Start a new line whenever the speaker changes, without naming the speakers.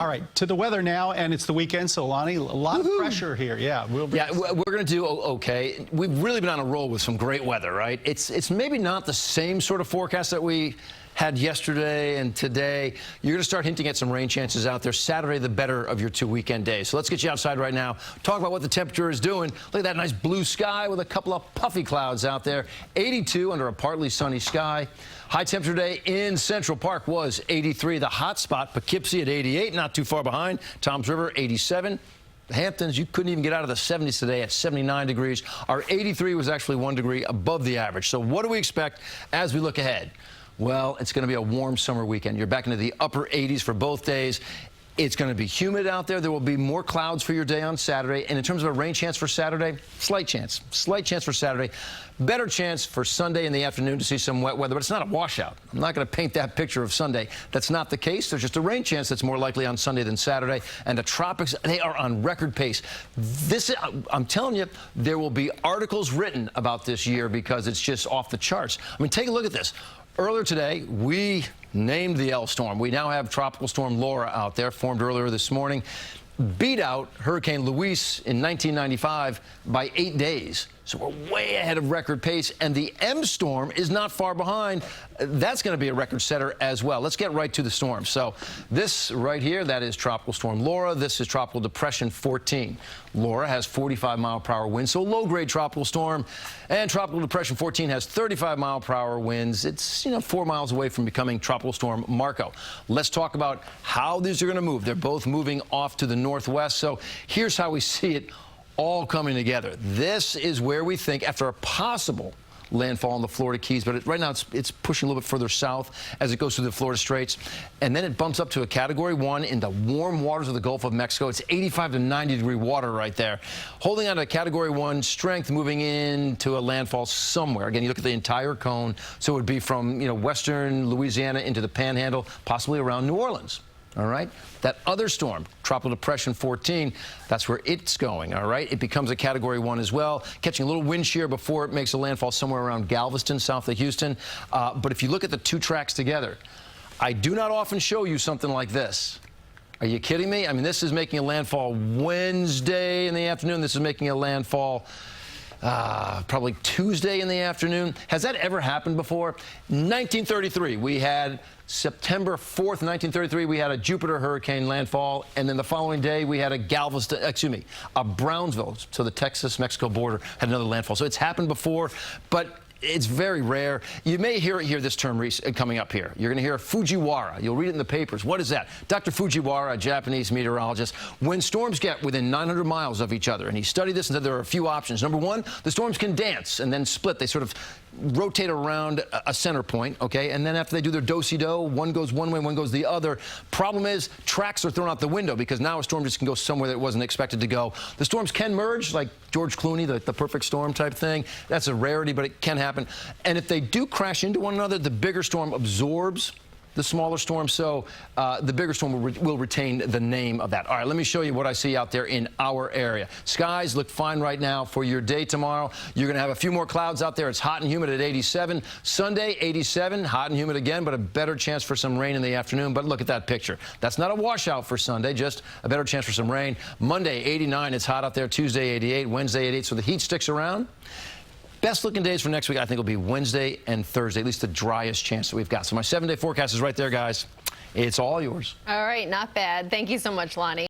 All right, to the weather now, and it's the weekend, so Lonnie, a lot of pressure here. Yeah,
we're going to do okay. We've really been on a roll with some great weather, right? It's maybe not the same sort of forecast that we had yesterday and today. You're going to start hinting at some rain chances out there. Saturday, the better of your 2 weekend days. So let's get you outside right now. Talk about what the temperature is doing. Look at that nice blue sky with a couple of puffy clouds out there. 82 under a partly sunny sky. High temperature day in Central Park was 83. The hot spot, Poughkeepsie at 88, not too far behind. Toms River, 87. The Hamptons, you couldn't even get out of the 70s today at 79 degrees. Our 83 was actually 1 degree above the average. So what do we expect as we look ahead? Well, it's going to be a warm summer weekend. You're back into the upper 80s for both days. It's going to be humid out there. There will be more clouds for your day on Saturday. And in terms of a rain chance for Saturday, slight chance. Slight chance for Saturday. Better chance for Sunday in the afternoon to see some wet weather, but it's not a washout. I'm not going to paint that picture of Sunday. That's not the case. There's just a rain chance that's more likely on Sunday than Saturday. And the tropics, they are on record pace. I'm telling you, there will be articles written about this year because it's just off the charts. I mean, take a look at this. Earlier today, we named the L storm. We now have Tropical Storm Laura out there, formed earlier this morning. Beat out Hurricane Luis in 1995 by 8 days. So we're way ahead of record pace, and the M storm is not far behind. That's going to be a record setter as well. Let's get right to the storm. So this right here, that is Tropical Storm Laura. This is Tropical Depression 14. Laura has 45-mile-per-hour winds, so low-grade tropical storm. And Tropical Depression 14 has 35-mile-per-hour winds. It's, 4 miles away from becoming Tropical Storm Marco. Let's talk about how these are going to move. They're both moving off to the northwest. So here's how we see it all coming together. This is where we think, after a possible landfall in the Florida Keys, but right now it's pushing a little bit further south as it goes through the Florida Straits, and then it bumps up to a Category 1 in the warm waters of the Gulf of Mexico. It's 85 to 90 degree water right there. Holding on to Category 1 strength, moving into a landfall somewhere. Again, you look at the entire cone, so it would be from western Louisiana into the Panhandle, possibly around New Orleans. All right, that other storm, Tropical Depression 14, that's where it's going. All right, it becomes a Category 1 as well, catching a little wind shear before it makes a landfall somewhere around Galveston, south of Houston. But if you look at the two tracks together, I do not often show you something like this. Are you kidding me? I mean, this is making a landfall Wednesday in the afternoon. This is making a landfall probably Tuesday in the afternoon. Has that ever happened before? 1933, we had September 4th, 1933, we had a Jupiter hurricane landfall, and then the following day we had a Brownsville, so the Texas-Mexico border had another landfall. So it's happened before, but it's very rare. You may hear this term coming up here. You're going to hear Fujiwara. You'll read it in the papers. What is that? Dr. Fujiwara, a Japanese meteorologist, when storms get within 900 miles of each other, and he studied this and said there are a few options. Number one, the storms can dance and then split. They sort of rotate around a center point, okay? And then after they do their do-si-do, one goes one way, one goes the other. Problem is, tracks are thrown out the window because now a storm just can go somewhere that it wasn't expected to go. The storms can merge, like George Clooney, the perfect storm type thing. That's a rarity, but it can happen. And if they do crash into one another, the bigger storm absorbs the smaller storm, so the bigger storm will retain the name of that. All right, let me show you what I see out there in our area. Skies look fine right now for your day tomorrow. You're going to have a few more clouds out there. It's hot and humid at 87. Sunday, 87, hot and humid again, but a better chance for some rain in the afternoon. But look at that picture. That's not a washout for Sunday, just a better chance for some rain. Monday, 89. It's hot out there. Tuesday, 88. Wednesday, 88. So the heat sticks around. Best looking days for next week, I think, will be Wednesday and Thursday, at least the driest chance that we've got. So my 7-day forecast is right there, guys. It's all yours.
All right, not bad. Thank you so much, Lonnie.